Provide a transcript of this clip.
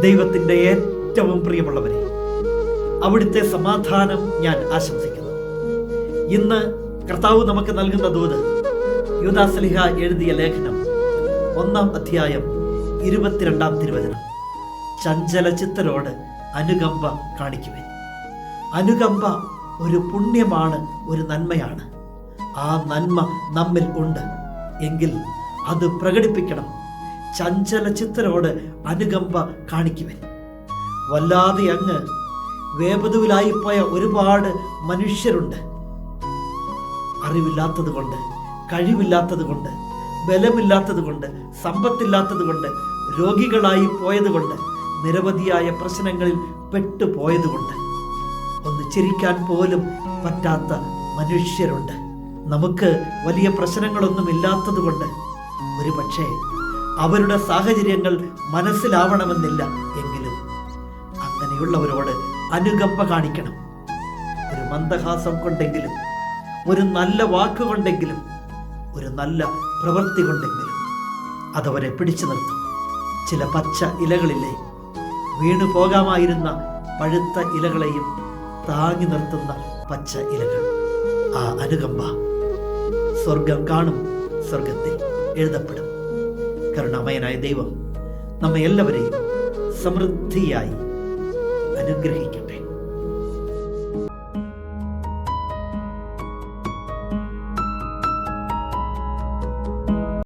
ദൈവത്തിൻ്റെ ഏറ്റവും പ്രിയമുള്ളവരെ, അവിടുത്തെ സമാധാനം ഞാൻ ആശംസിക്കുന്നു. ഇന്ന് കർത്താവ് നമുക്ക് നൽകുന്ന ദൂത് യൂദാസ്ലീഹ എഴുതിയ ലേഖനം 1-ാം അധ്യായം 22-ാം തിരുവചനം. ചഞ്ചലചിത്തരോട് അനുകമ്പ കാണിക്കുവിൻ. അനുകമ്പ ഒരു പുണ്യമാണ്, ഒരു നന്മയാണ്. ആ നന്മ നമ്മിൽ ഉണ്ട് എങ്കിൽ അത് പ്രകടിപ്പിക്കണം. ചഞ്ചലചിത്തരോട് അനുകമ്പ കാണിക്കുവിൻ. വല്ലാതെ അങ്ങ് വേപതുവിലായിപ്പോയ ഒരുപാട് മനുഷ്യരുണ്ട്. അറിവില്ലാത്തത് കൊണ്ട്, കഴിവില്ലാത്തത് കൊണ്ട്, ബലമില്ലാത്തത് കൊണ്ട്, സമ്പത്തില്ലാത്തത് കൊണ്ട്, രോഗികളായി പോയത് കൊണ്ട്, നിരവധിയായ പ്രശ്നങ്ങളിൽ പെട്ടുപോയത് കൊണ്ട്, ഒന്ന് ചിരിക്കാൻ പോലും പറ്റാത്ത മനുഷ്യരുണ്ട്. നമുക്ക് വലിയ പ്രശ്നങ്ങളൊന്നും ഇല്ലാത്തത് കൊണ്ട് ഒരുപക്ഷെ അവരുടെ സാഹചര്യങ്ങൾ മനസ്സിലാവണമെന്നില്ല. എങ്കിലും അങ്ങനെയുള്ളവരോട് അനുകമ്പ കാണിക്കണം. ഒരു മന്ദഹാസം കൊണ്ടെങ്കിലും, ഒരു നല്ല വാക്കുകൊണ്ടെങ്കിലും, ഒരു നല്ല പ്രവൃത്തി കൊണ്ടെങ്കിലും അതവരെ പിടിച്ചു നിർത്തും. ചില പച്ച ഇലകളിലെ വീണു പോകാമായിരുന്ന പഴുത്ത ഇലകളെയും താങ്ങി നിർത്തുന്ന പച്ച ഇലകൾ. ആ അനുകമ്പ സ്വർഗം കാണും, സ്വർഗത്തിൽ എഴുതപ്പെടും. കരുണാമയനായ ദൈവം നമ്മെ എല്ലാവരെയും സമൃദ്ധിയായി അനുഗ്രഹിക്കട്ടെ.